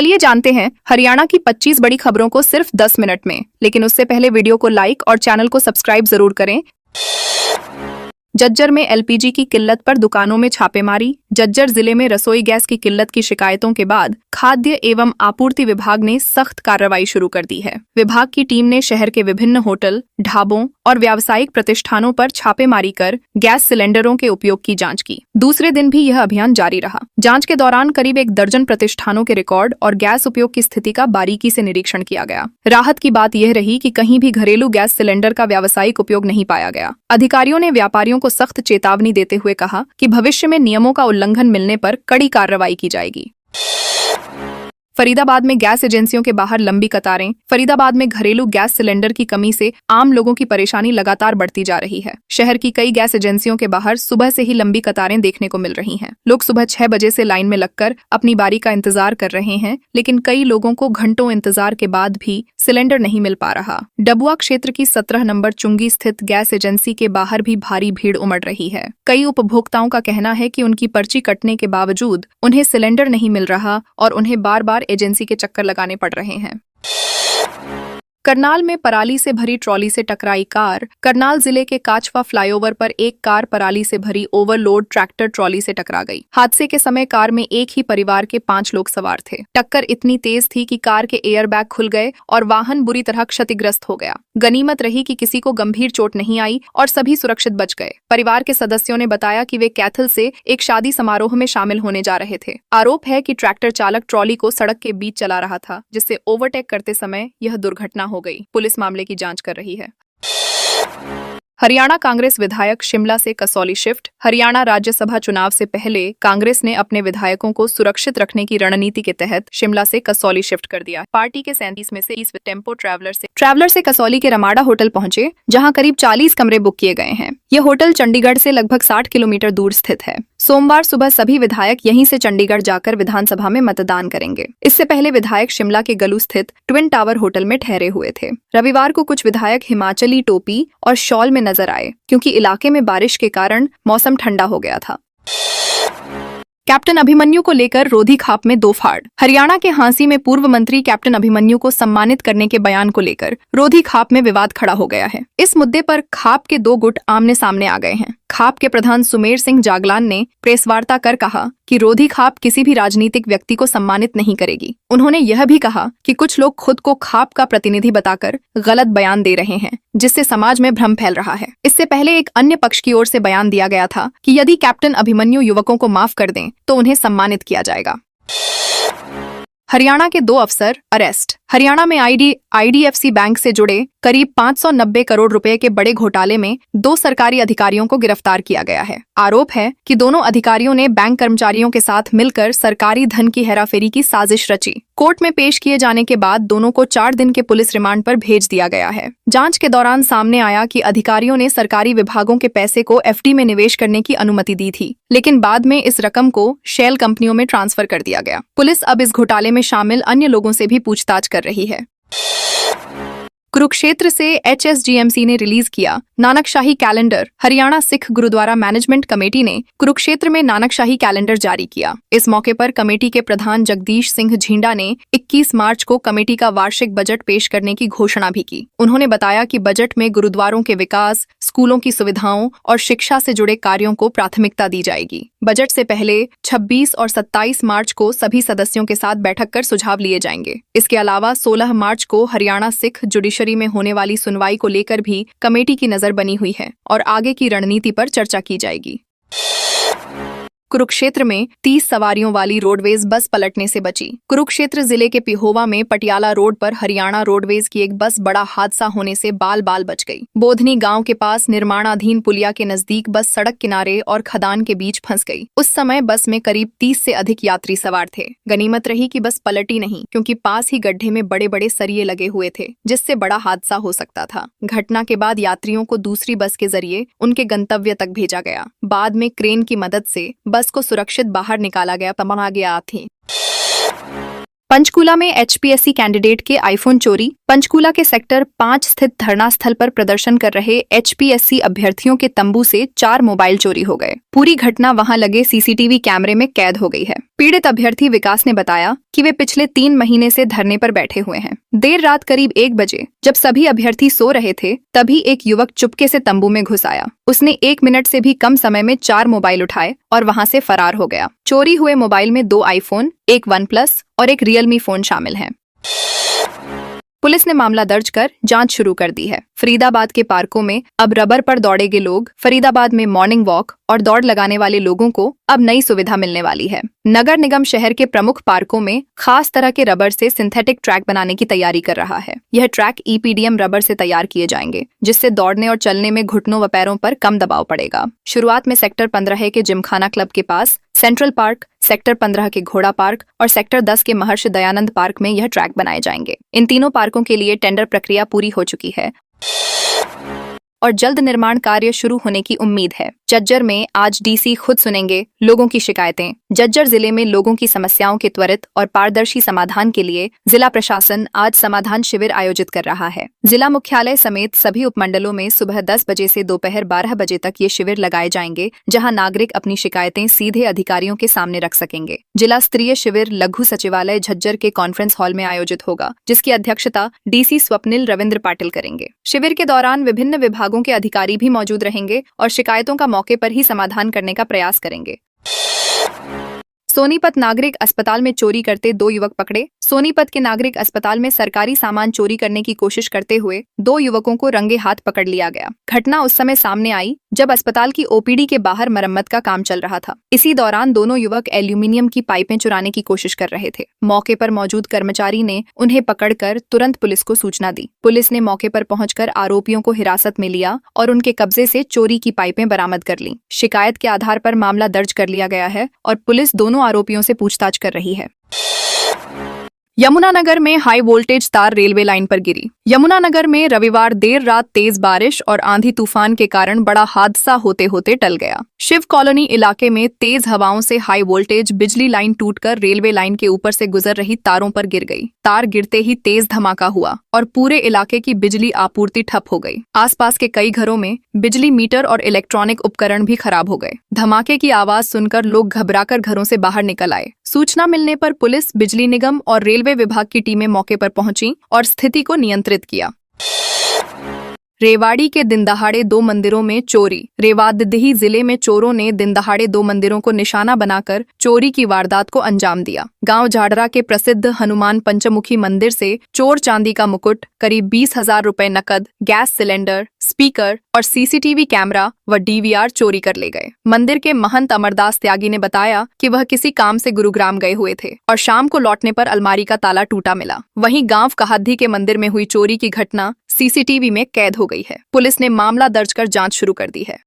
चलिए जानते हैं हरियाणा की 25 बड़ी खबरों को सिर्फ 10 मिनट में। लेकिन उससे पहले वीडियो को लाइक और चैनल को सब्सक्राइब जरूर करें। जज्जर में एलपीजी की किल्लत पर दुकानों में छापेमारी। जज्जर जिले में रसोई गैस की किल्लत की शिकायतों के बाद खाद्य एवं आपूर्ति विभाग ने सख्त कार्रवाई शुरू कर दी है। विभाग की टीम ने शहर के विभिन्न होटल, ढाबों और व्यावसायिक प्रतिष्ठानों पर छापेमारी कर गैस सिलेंडरों के उपयोग की जांच की। दूसरे दिन भी यह अभियान जारी रहा। जांच के दौरान करीब 1 दर्जन प्रतिष्ठानों के रिकॉर्ड और गैस उपयोग की स्थिति का बारीकी से निरीक्षण किया गया। राहत की बात यह रही कि कहीं भी घरेलू गैस सिलेंडर का व्यावसायिक उपयोग नहीं पाया गया। अधिकारियों ने व्यापारियों को सख्त चेतावनी देते हुए कहा कि भविष्य में नियमों का उल्लंघन मिलने पर कड़ी कार्रवाई की जाएगी। फरीदाबाद में गैस एजेंसियों के बाहर लंबी कतारें। फरीदाबाद में घरेलू गैस सिलेंडर की कमी से आम लोगों की परेशानी लगातार बढ़ती जा रही है। शहर की कई गैस एजेंसियों के बाहर सुबह से ही लंबी कतारें देखने को मिल रही हैं। लोग सुबह 6 बजे से लाइन में लगकर अपनी बारी का इंतजार कर रहे हैं, लेकिन कई लोगों को घंटों इंतजार के बाद भी सिलेंडर नहीं मिल पा रहा। डबुआ क्षेत्र की 17 नंबर चुंगी स्थित गैस एजेंसी के बाहर भी भारी भीड़ उमड़ रही है। कई उपभोक्ताओं का कहना है कि उनकी पर्ची कटने के बावजूद उन्हें सिलेंडर नहीं मिल रहा और उन्हें बार बार एजेंसी के चक्कर लगाने पड़ रहे हैं। करनाल में पराली से भरी ट्रॉली से टकराई कार। करनाल जिले के काचवा फ्लाईओवर पर एक कार पराली से भरी ओवरलोड ट्रैक्टर ट्रॉली से टकरा गई। हादसे के समय कार में एक ही परिवार के 5 लोग सवार थे। टक्कर इतनी तेज थी कि कार के एयरबैग खुल गए और वाहन बुरी तरह क्षतिग्रस्त हो गया। गनीमत रही कि किसी को गंभीर चोट नहीं आई और सभी सुरक्षित बच गए। परिवार के सदस्यों ने बताया कि वे कैथल से एक शादी समारोह में शामिल होने जा रहे थे। आरोप है कि ट्रैक्टर चालक ट्रॉली को सड़क के बीच चला रहा था, जिससे ओवरटेक करते समय यह दुर्घटना हो गई। पुलिस मामले की जांच कर रही है। हरियाणा कांग्रेस विधायक शिमला से कसौली शिफ्ट। हरियाणा राज्यसभा चुनाव से पहले कांग्रेस ने अपने विधायकों को सुरक्षित रखने की रणनीति के तहत शिमला से कसौली शिफ्ट कर दिया। पार्टी के 37 में से 30 टेम्पो ट्रैवलर से कसौली के रमाडा होटल पहुंचे, जहां करीब 40 कमरे बुक किए गए हैं। यह होटल चंडीगढ़ से लगभग 60 किलोमीटर दूर स्थित है। सोमवार सुबह सभी विधायक यहीं से चंडीगढ़ जाकर विधानसभा में मतदान करेंगे। इससे पहले विधायक शिमला के गलू स्थित ट्विन टावर होटल में ठहरे हुए थे। रविवार को कुछ विधायक हिमाचली टोपी और शॉल में नजर आए, क्योंकि इलाके में बारिश के कारण मौसम ठंडा हो गया था। कैप्टन अभिमन्यु को लेकर रोधी खाप में 2 फाड़। हरियाणा के हांसी में पूर्व मंत्री कैप्टन अभिमन्यु को सम्मानित करने के बयान को लेकर रोधी खाप में विवाद खड़ा हो गया है। इस मुद्दे पर खाप के 2 गुट आमने सामने आ गए हैं। खाप के प्रधान सुमेर सिंह जागलान ने प्रेस वार्ता कर कहा कि रोधी खाप किसी भी राजनीतिक व्यक्ति को सम्मानित नहीं करेगी। उन्होंने यह भी कहा कि कुछ लोग खुद को खाप का प्रतिनिधि बताकर गलत बयान दे रहे हैं, जिससे समाज में भ्रम फैल रहा है। इससे पहले एक अन्य पक्ष की ओर से बयान दिया गया था कि यदि कैप्टन अभिमन्यु युवकों को माफ कर दें तो उन्हें सम्मानित किया जाएगा। हरियाणा के 2 अफसर अरेस्ट। हरियाणा में आईडीएफसी बैंक से जुड़े करीब 590 करोड़ रुपए के बड़े घोटाले में 2 सरकारी अधिकारियों को गिरफ्तार किया गया है। आरोप है कि दोनों अधिकारियों ने बैंक कर्मचारियों के साथ मिलकर सरकारी धन की हेराफेरी की साजिश रची। कोर्ट में पेश किए जाने के बाद दोनों को 4 दिन के पुलिस रिमांड पर भेज दिया गया है। जांच के दौरान सामने आया कि अधिकारियों ने सरकारी विभागों के पैसे को एफडी में निवेश करने की अनुमति दी थी, लेकिन बाद में इस रकम को शेल कंपनियों में ट्रांसफर कर दिया गया। पुलिस अब इस घोटाले में शामिल अन्य लोगों से भी पूछताछ कर रही है। कुरुक्षेत्र से एचएसजीएमसी ने रिलीज किया Nanakshahi calendar. Haryana Sikh gurdwara management committee ने कुरुक्षेत्र में नानकशाही कैलेंडर जारी किया। इस मौके पर कमेटी के प्रधान जगदीश सिंह झींडा ने 21 मार्च को कमेटी का वार्षिक बजट पेश करने की घोषणा भी की। उन्होंने बताया कि बजट में गुरुद्वारों के विकास, स्कूलों की सुविधाओं और शिक्षा से जुड़े कार्यों को प्राथमिकता दी जाएगी। बजट से पहले 26 और 27 मार्च को सभी सदस्यों के साथ बैठक कर सुझाव लिए जाएंगे। इसके अलावा 16 मार्च को हरियाणा सिख जुडिशरी में होने वाली सुनवाई को लेकर भी कमेटी की नजर बनी हुई है और आगे की रणनीति पर चर्चा की जाएगी। कुरुक्षेत्र में 30 सवारियों वाली रोडवेज बस पलटने से बची। कुरुक्षेत्र जिले के पिहोवा में पटियाला रोड पर हरियाणा रोडवेज की एक बस बड़ा हादसा होने से बाल बाल बच गई। बोधनी गांव के पास निर्माणाधीन पुलिया के नजदीक बस सड़क किनारे और खदान के बीच फंस गई। उस समय बस में करीब 30 से अधिक यात्री सवार थे। गनीमत रही कि बस पलटी नहीं, क्योंकि पास ही गड्ढे में बड़े बड़े सरिये लगे हुए थे, जिससे बड़ा हादसा हो सकता था। घटना के बाद यात्रियों को दूसरी बस के जरिए उनके गंतव्य तक भेजा गया। बाद में क्रेन की मदद से बस को सुरक्षित बाहर निकाला गया थी। पंचकूला में एचपीएससी कैंडिडेट के आईफोन चोरी। पंचकूला के सेक्टर 5 स्थित धरना स्थल पर प्रदर्शन कर रहे HPSC अभ्यर्थियों के तंबू से 4 मोबाइल चोरी हो गए। पूरी घटना वहां लगे CCTV कैमरे में कैद हो गई है। पीड़ित अभ्यर्थी विकास ने बताया कि वे पिछले 3 महीने से धरने पर बैठे हुए हैं। देर रात करीब 1 बजे जब सभी अभ्यर्थी सो रहे थे, तभी एक युवक चुपके से तंबू में घुस आया। उसने 1 मिनट से भी कम समय में 4 मोबाइल उठाए और वहां से फरार हो गया। चोरी हुए मोबाइल में 2 iPhone, एक OnePlus और एक Realme फोन शामिल हैं। पुलिस ने मामला दर्ज कर जांच शुरू कर दी है। फरीदाबाद के पार्कों में अब रबर पर दौड़ेंगे लोग। फरीदाबाद में मॉर्निंग वॉक और दौड़ लगाने वाले लोगों को अब नई सुविधा मिलने वाली है। नगर निगम शहर के प्रमुख पार्कों में खास तरह के रबर से सिंथेटिक ट्रैक बनाने की तैयारी कर रहा है। यह ट्रैक EPDM रबर से तैयार किए जाएंगे, जिससे दौड़ने और चलने में घुटनों व पैरों पर कम दबाव पड़ेगा। शुरुआत में सेक्टर 15 के जिमखाना क्लब के पास, सेंट्रल पार्क, सेक्टर 15 के घोड़ा पार्क और सेक्टर 10 के महर्षि दयानंद पार्क में यह ट्रैक बनाए जाएंगे। इन तीनों पार्कों के लिए टेंडर प्रक्रिया पूरी हो चुकी है और जल्द निर्माण कार्य शुरू होने की उम्मीद है। जज्जर में आज DC खुद सुनेंगे लोगों की शिकायतें। जज्जर जिले में लोगों की समस्याओं के त्वरित और पारदर्शी समाधान के लिए जिला प्रशासन आज समाधान शिविर आयोजित कर रहा है। जिला मुख्यालय समेत सभी उपमंडलों में सुबह 10 बजे से दोपहर 12 बजे तक ये शिविर लगाए जाएंगे, जहां नागरिक अपनी शिकायतें सीधे अधिकारियों के सामने रख सकेंगे। जिला स्तरीय शिविर लघु सचिवालय झज्जर के कॉन्फ्रेंस हॉल में आयोजित होगा, जिसकी अध्यक्षता DC स्वप्निल रविंद्र पाटिल करेंगे। शिविर के दौरान विभिन्न विभागों के अधिकारी भी मौजूद रहेंगे और शिकायतों का मौके पर ही समाधान करने का प्रयास करेंगे। सोनीपत नागरिक अस्पताल में चोरी करते 2 युवक पकड़े। सोनीपत के नागरिक अस्पताल में सरकारी सामान चोरी करने की कोशिश करते हुए 2 युवकों को रंगे हाथ पकड़ लिया गया। घटना उस समय सामने आई जब अस्पताल की OPD के बाहर मरम्मत का काम चल रहा था। इसी दौरान दोनों युवक एल्यूमिनियम की पाइपें चुराने की कोशिश कर रहे थे। मौके पर मौजूद कर्मचारी ने उन्हें पकड़कर तुरंत पुलिस को सूचना दी। पुलिस ने मौके पर पहुंचकर आरोपियों को हिरासत में लिया और उनके कब्जे से चोरी की पाइपें बरामद कर लीं। शिकायत के आधार पर मामला दर्ज कर लिया गया है और पुलिस दोनों आरोपियों से पूछताछ कर रही है। यमुनानगर में हाई वोल्टेज तार रेलवे लाइन पर गिरी। यमुनानगर में रविवार देर रात तेज बारिश और आंधी तूफान के कारण बड़ा हादसा होते होते टल गया। शिव कॉलोनी इलाके में तेज हवाओं से हाई वोल्टेज बिजली लाइन टूटकर रेलवे लाइन के ऊपर से गुजर रही तारों पर गिर गई। तार गिरते ही तेज धमाका हुआ और पूरे इलाके की बिजली आपूर्ति ठप हो गई। आसपास के कई घरों में बिजली मीटर और इलेक्ट्रॉनिक उपकरण भी खराब हो गए। धमाके की आवाज सुनकर लोग घबराकर घरों से बाहर निकल आए। सूचना मिलने पर पुलिस, बिजली निगम और रेलवे विभाग की टीमें मौके पर पहुंची और स्थिति को नियंत्रित किया। रेवाड़ी के दिनदहाड़े 2 मंदिरों में चोरी। रेवाड़ीदेही जिले में चोरों ने दिनदहाड़े 2 मंदिरों को निशाना बनाकर चोरी की वारदात को अंजाम दिया। गांव झाड़रा के प्रसिद्ध हनुमान पंचमुखी मंदिर से चोर चांदी का मुकुट, करीब 20,000 रुपए नकद, गैस सिलेंडर, स्पीकर और CCTV कैमरा व DVR चोरी कर ले गए। मंदिर के महंत अमरदास त्यागी ने बताया कि वह किसी काम से गुरुग्राम गए हुए थे और शाम को लौटने पर अलमारी का ताला टूटा मिला। वहीं गांव कहाद्दी के मंदिर में हुई चोरी की घटना CCTV में कैद हो गई है। पुलिस ने मामला दर्ज कर जांच शुरू कर दी है।